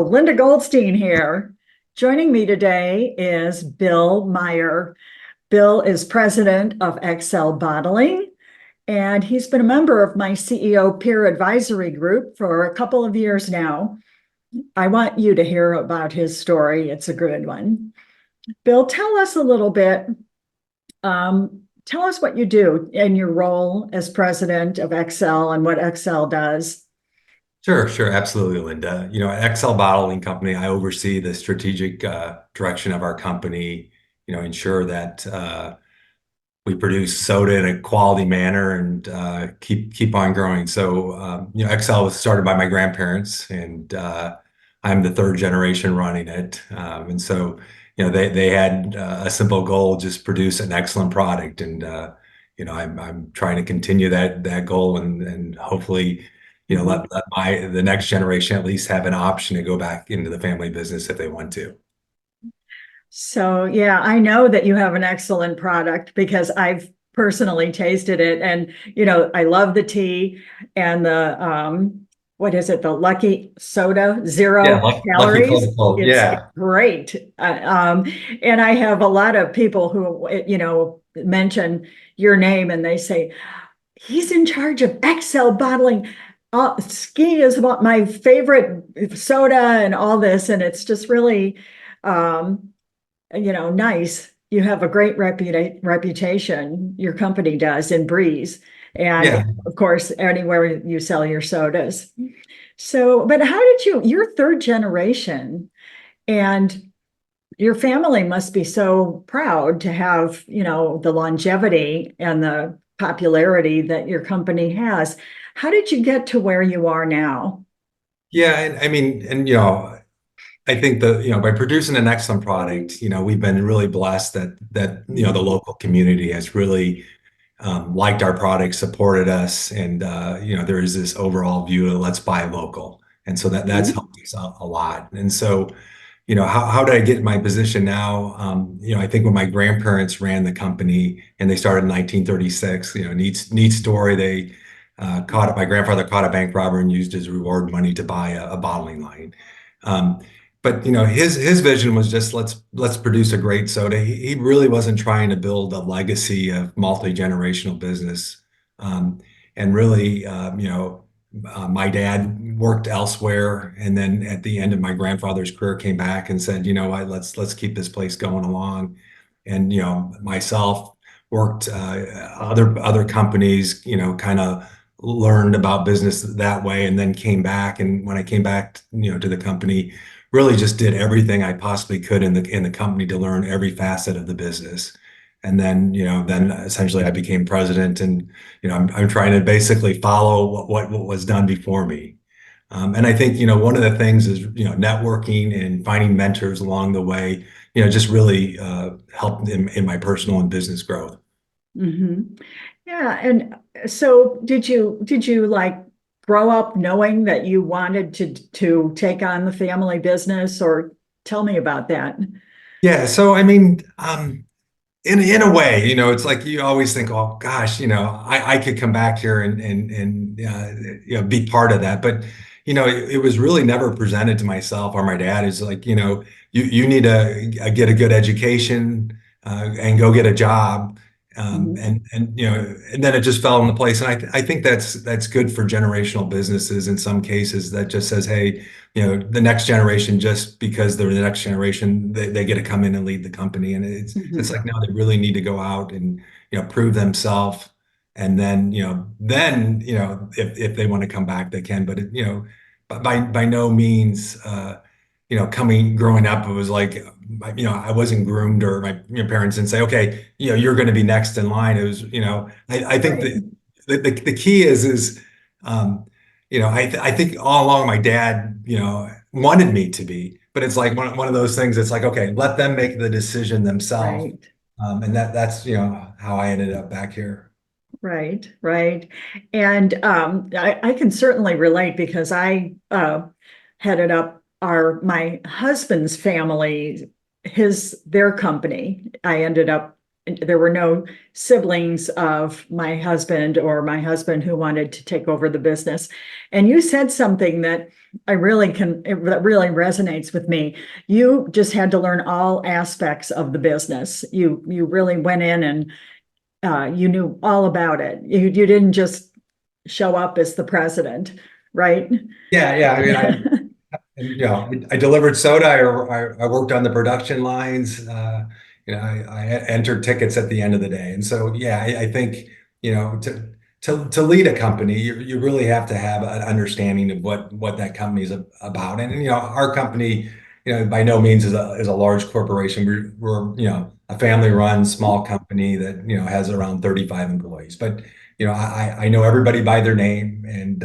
Linda Goldstein here. Joining me today is Bill Meier. Bill is president of Excel Bottling, and he's been a member of my CEO Peer Advisory group for a couple of years now. I want you to hear about his story. It's a good one. Bill, tell us a little bit. Tell us what you do in your role as president of Excel and what Excel does. Sure, absolutely, Linda. At Excel Bottling Company, I oversee the strategic direction of our company, ensure that we produce soda in a quality manner and keep on growing. So, Excel was started by my grandparents, and I'm the third generation running it. And so, they had a simple goal: just produce an excellent product. And I'm trying to continue that goal and hopefully, let the next generation at least have an option to go back into the family business if they want to. So, yeah, I know that you have an excellent product because I've personally tasted it. And, I love the tea and what is it? The Lucky Soda, Yeah, zero lucky calories. Coca-Cola. It's Yeah. great. And I have a lot of people who, mention your name and they say, he's in charge of Excel bottling. Ski is about my favorite soda and all this. And it's just really, nice. You have a great reputation, your company does in Breeze. And Yeah. of course, anywhere you sell your sodas. So, but how did you're third generation, and your family must be so proud to have, the longevity and the popularity that your company has. How did you get to where you are now? Yeah, and I mean, I think by producing an excellent product, we've been really blessed that the local community has really liked our product, supported us, and there is this overall view of let's buy local, and so that's Mhm. helped us out a lot. And so, how did I get in my position now? I think when my grandparents ran the company and they started in 1936, neat story. They my grandfather caught a bank robber and used his reward money to buy a bottling line. Um, but his vision was just let's produce a great soda. He really wasn't trying to build a legacy of multi-generational business. Um, and really, my dad worked elsewhere, and then at the end of my grandfather's career, came back and said, what, let's keep this place going along. And myself worked other companies, kind of learned about business that way, and then came back. And when I came back, to the company, really just did everything I possibly could in the company to learn every facet of the business. And then essentially I became president, and I'm trying to basically follow what was done before me. And I think one of the things is networking and finding mentors along the way. Just really helped in my personal and business growth. Mhm. Yeah, and so did you like grow up knowing that you wanted to take on the family business, or tell me about that? Yeah, so I mean, in a way, it's like you always think, oh gosh, I could come back here and be part of that. But it was really never presented to myself or my dad. Is like, you need to get a good education and go get a job. Mhm. And then it just fell into place. And I think that's good for generational businesses in some cases, that just says, hey, the next generation, just because they're the next generation, they get to come in and lead the company. And it's Mhm. like, no, they really need to go out and prove themselves. And then if they want to come back, they can. But by no means growing up, it was like, I wasn't groomed, or my parents didn't say, okay, you're going to be next in line. It was, I think Right, the key is um, I think all along my dad, wanted me to be, but it's like one of those things. It's like, okay, let them make the decision themselves. right, And that's, how I ended up back here. right. And I can certainly relate because I headed up my husband's family, their company. I ended up there were no siblings of my husband or my husband who wanted to take over the business. And you said something that that really resonates with me. You just had to learn all aspects of the business. You really went in and you knew all about it. You didn't just show up as the president, right? Yeah. I mean, I delivered soda. I worked on the production lines. I entered tickets at the end of the day. And so, yeah, I think, to lead a company, you really have to have an understanding of what that company is about. And, our company, by no means is a large corporation. We're a family-run small company that, has around 35 employees. But, I know everybody by their name, and,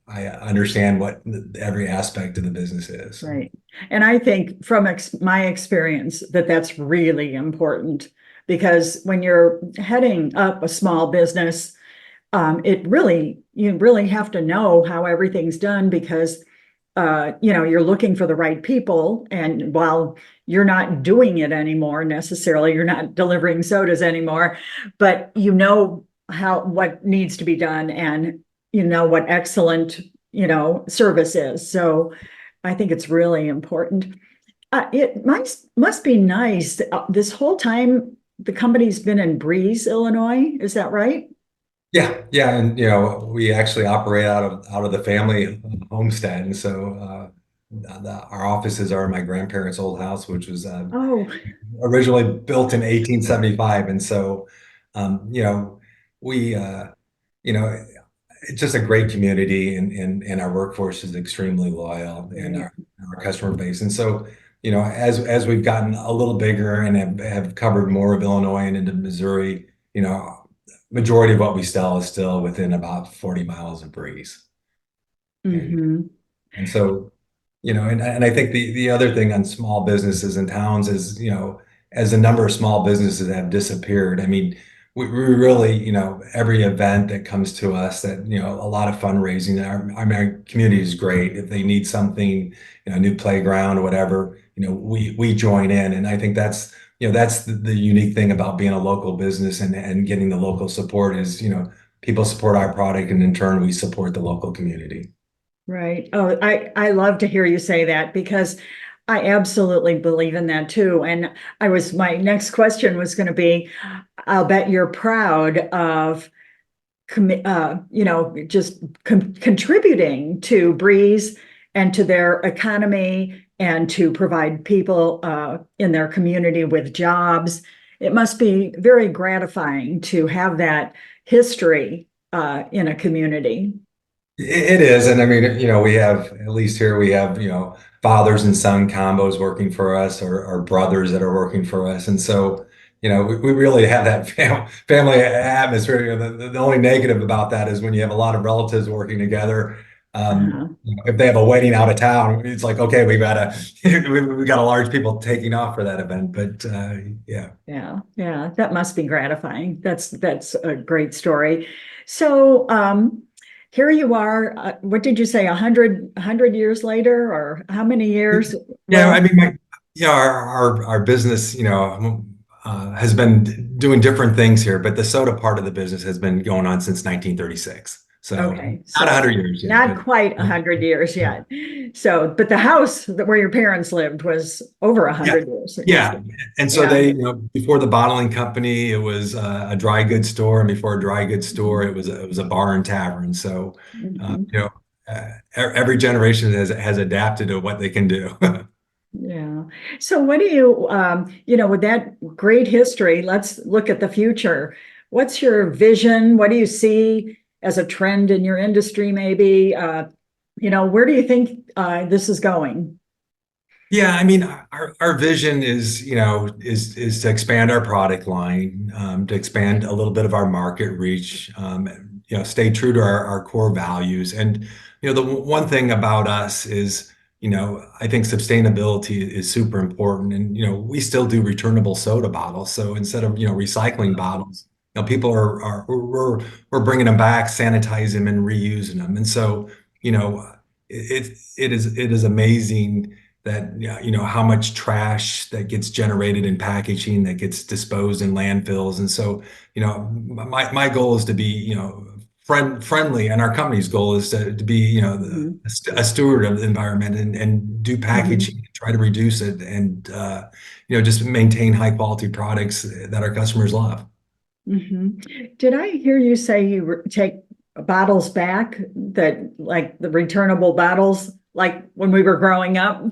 I understand what every aspect of the business is. So. Right. And I think from my experience that that's really important because when you're heading up a small business, you really have to know how everything's done because, you're looking for the right people. And while you're not doing it anymore necessarily, you're not delivering sodas anymore, but you know what needs to be done and you know what excellent, service is. So I think it's really important. It must be nice. This whole time, the company's been in Breese, Illinois. Is that right? Yeah, and we actually operate out of the family homestead, and so our offices are in my grandparents' old house, which was Oh, originally built in 1875, and so we you know it's just a great community, and our workforce is extremely loyal, and right. our customer base, and so as we've gotten a little bigger and have covered more of Illinois and into Missouri, majority of what we sell is still within about 40 miles of Breeze. And Hmm. and so, and I think the other thing on small businesses and towns is, as the number of small businesses have disappeared, I mean, we really, every event that comes to us that, a lot of fundraising, our community is great. If they need something, a new playground or whatever, we join in. And I think that's the unique thing about being a local business and getting the local support is, people support our product and in turn we support the local community. Right. Oh, I love to hear you say that because I absolutely believe in that too. And my next question was going to be, I'll bet you're proud of just contributing to Breeze and to their economy and to provide people in their community with jobs. It must be very gratifying to have that history in a community. It is, and I mean, we have at least here we have fathers and son combos working for us, or brothers that are working for us, and so we really have that family atmosphere. The only negative about that is when you have a lot of relatives working together. Uh-huh. If they have a wedding out of town, it's like okay, we got a large people taking off for that event, but yeah. Yeah, yeah, that must be gratifying. That's a great story. So, here you are. What did you say? A hundred years later, or how many years? Yeah, I Well, mean, our business, has been doing different things here, but the soda part of the business has been going on since 1936. So okay, not so 100 years yet, not but quite 100 years yet. So, but the house where your parents lived was over a yeah, hundred years. yeah. And so Yeah. before the bottling company, it was a dry goods store, and before a dry goods store, Mhm. it was a bar and tavern. So, Mhm. every generation has adapted to what they can do. Yeah. So what do you, with that great history, let's look at the future. What's your vision? What do you see as a trend in your industry, maybe? Where do you think this is going? Yeah, I mean, our vision is, is to expand our product line, to expand a little bit of our market reach, stay true to our core values. And, the one thing about us is, I think sustainability is super important. And, we still do returnable soda bottles. So instead of, recycling bottles, people we're bringing them back, sanitizing them and reusing them. And so, it is amazing that how much trash that gets generated in packaging that gets disposed in landfills. And so, my goal is to be, friendly, and our company's goal is to be, Mhm. a steward of the environment and do Mhm. packaging, try to reduce it, and just maintain high quality products that our customers love. Mhm. Did I hear you say you take bottles back, that like the returnable bottles, like when we were growing up?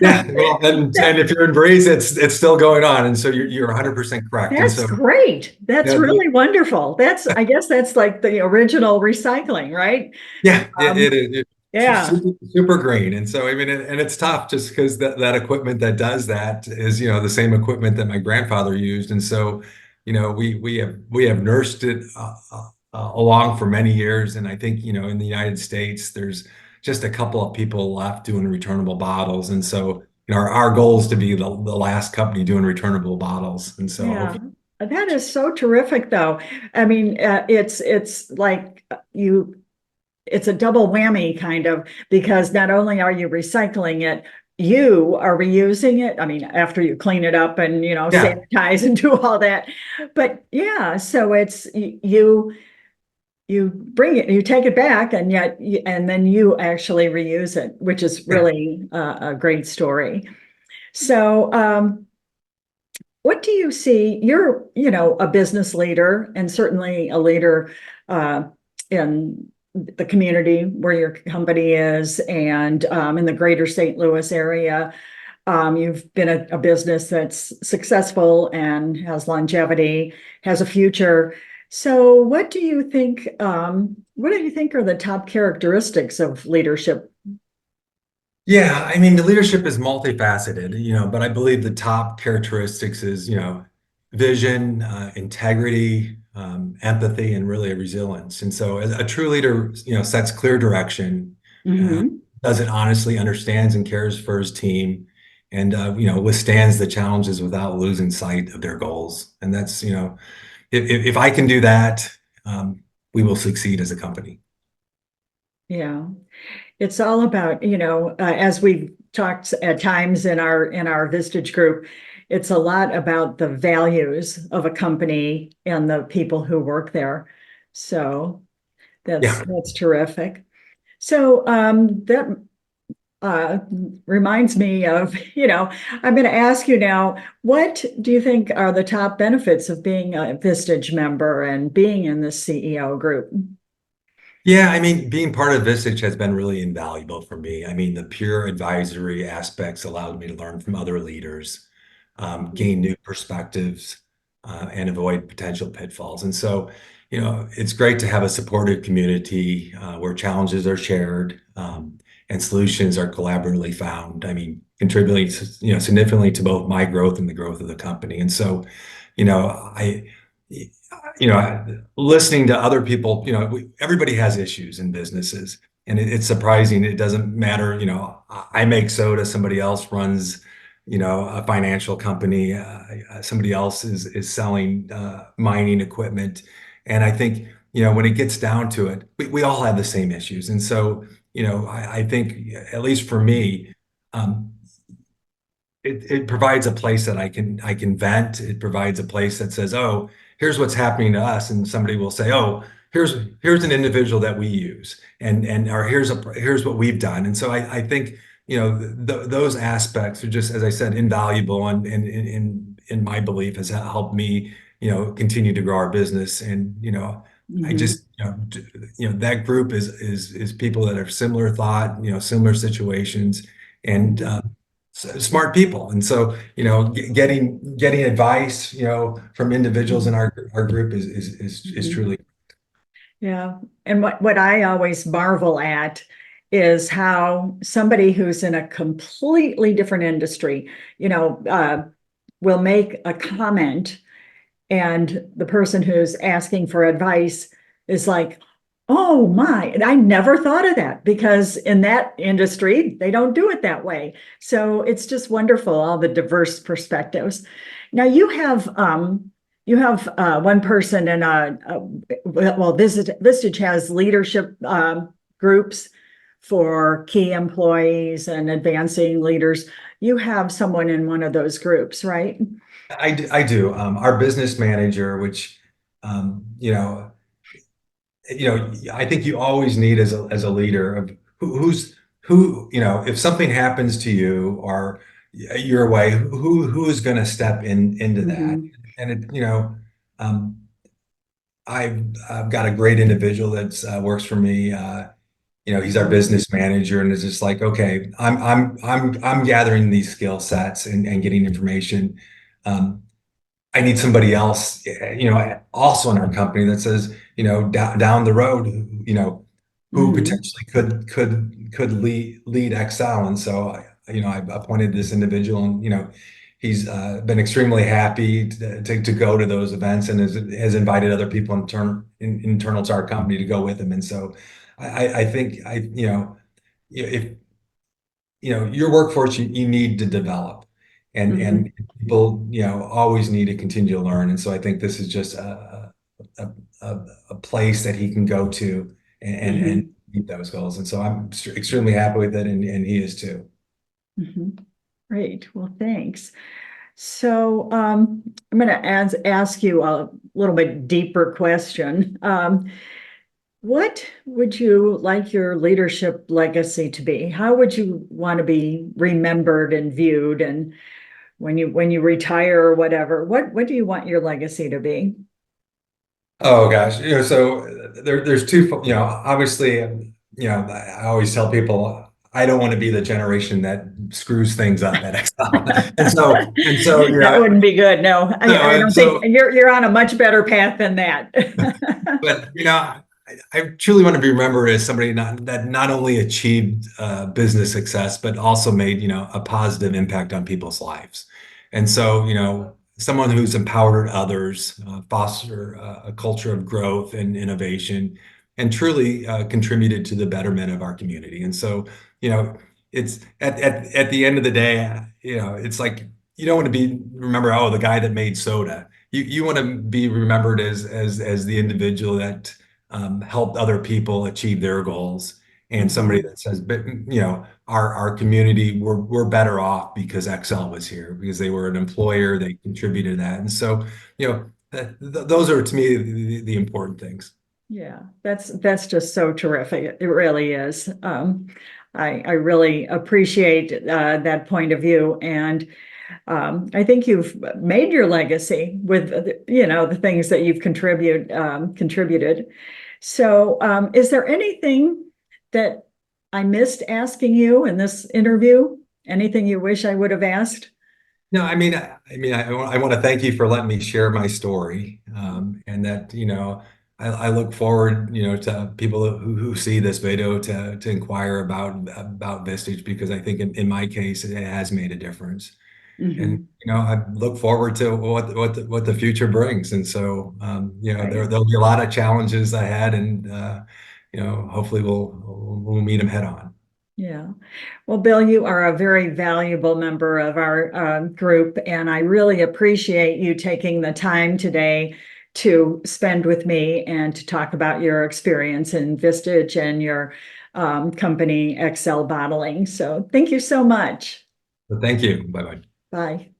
Yeah, well, and if you're in Breese, it's still going on, and so you're 100% correct. And That's so, great. That's yeah, really wonderful. I guess that's like the original recycling, right? yeah, Um, it's yeah, super green. And so, I mean, and it's tough just because that equipment that does that is, the same equipment that my grandfather used. And so, we have nursed it along for many years. And I think, in the United States, there's just a couple of people left doing returnable bottles. And so, our goal is to be the last company doing returnable bottles. And so yeah. hopefully, That is so terrific, though. I mean, it's like it's a double whammy kind of, because not only are you recycling it, you are reusing it. I mean, after you clean it up and, yeah, sanitize and do all that. But yeah, so it's you bring it, you take it back, and yet, and then you actually reuse it, which is yeah. really a great story. So, what do you see? You're, a business leader, and certainly a leader uh, in the community where your company is, and in the greater St. Louis area. You've been a business that's successful and has longevity, has a future. So, what do you think are the top characteristics of leadership? Yeah, I mean, the leadership is multifaceted, but I believe the top characteristics is, vision, integrity, empathy, and really a resilience. And so, a true leader, sets clear direction, uh, Hmm. does it honestly, understands and cares for his team, and withstands the challenges without losing sight of their goals. And that's, if I can do that, we will succeed as a company. Yeah. It's all about, as we've talked at times in our Vistage group, it's a lot about the values of a company and the people who work there. So Yeah. that's terrific. So that uh, reminds me of, I'm going to ask you now, what do you think are the top benefits of being a Vistage member and being in the CEO group? Yeah, I mean, being part of Vistage has been really invaluable for me. I mean, the peer advisory aspects allowed me to learn from other leaders, gain new perspectives, and avoid potential pitfalls. And so, it's great to have a supportive community where challenges are shared, and solutions are collaboratively found. I mean, contributing, significantly to both my growth and the growth of the company. And so, I listening to other people, everybody has issues in businesses, and it's surprising. It doesn't matter, I make soda, somebody else runs, a financial company, somebody else is selling mining equipment. And I think, when it gets down to it, we all have the same issues. And so, I think, at least for me, um, it provides a place that I can vent. It provides a place that says, "Oh, here's what's happening to us," and somebody will say, "Oh, here's an individual that we use, and or here's what we've done." And so I think those aspects are just, as I said, invaluable, and in my belief has helped me continue to grow our business. And I Mhm. just that group is people that have similar thought, similar situations, and Mhm. smart people. And so, getting advice, from individuals in Mhm. our group is Mhm. truly. Yeah. And what I always marvel at is how somebody who's in a completely different industry, will make a comment, and the person who's asking for advice is like, oh my, I never thought of that, because in that industry, they don't do it that way. So it's just wonderful, all the diverse perspectives. Now you have one person in well, Vistage has leadership groups. for key employees and advancing leaders. You have someone in one of those groups, right? I do. Our business manager, which, um, you know, I think you always need as a leader of who, if something happens to you or you're away, who is going to step into that? Mhm. And um, I've got a great individual that works for me. He's our Mhm. business manager, and it's just like, okay, I'm gathering these skill sets and getting information. Um, I need somebody else, also in our company that says, down the road, who Mhm. potentially could lead Excel. And so, I appointed this individual, and he's been extremely happy to go to those events and has invited other people internal to our company to go with him. And so, I think if your workforce you need to develop and Mhm. people always need to continue to learn, and so I think this is just a, a place that he can go to and Mhm. meet those goals, and so I'm extremely happy with it, and he is too. Mhm. Great. Well, thanks. So I'm going to ask you a little bit deeper question. What would you like your leadership legacy to be? How would you want to be remembered and viewed? And when you retire or whatever, what do you want your legacy to be? Oh gosh, so there's two, obviously, I always tell people I don't want to be the generation that screws things up at Excel. And so, That wouldn't be good. No, no, I and don't think so you're on a much better path than that. But I truly want to be remembered as somebody that not only achieved business success, but also made a positive impact on people's lives. And so someone who's empowered others, foster a culture of growth and innovation, and truly contributed to the betterment of our community. And so you know it's at the end of the day, it's like you don't want to be remember, oh, the guy that made soda. You want to be remembered as the individual that helped other people achieve their goals, and somebody Mhm. that says, but our community, we're better off because Excel was here, because they were an employer, they contributed to that. And so those are to me the important things. Yeah, that's just so terrific. It really is. I really appreciate that point of view, and I think you've made your legacy with the things that you've contributed. So, is there anything that I missed asking you in this interview? Anything you wish I would have asked? No, I want to thank you for letting me share my story, and that I look forward to people who see this video to inquire about Vistage, because I think in my case it has made a difference, and Hmm. I look forward to what the future brings, and so Right. there'll be a lot of challenges ahead, and hopefully we'll meet them head on. Yeah. Well, Bill, you are a very valuable member of our group, and I really appreciate you taking the time today to spend with me and to talk about your experience in Vistage and your company, Excel Bottling. So thank you so much. But thank you. Bye bye. Bye.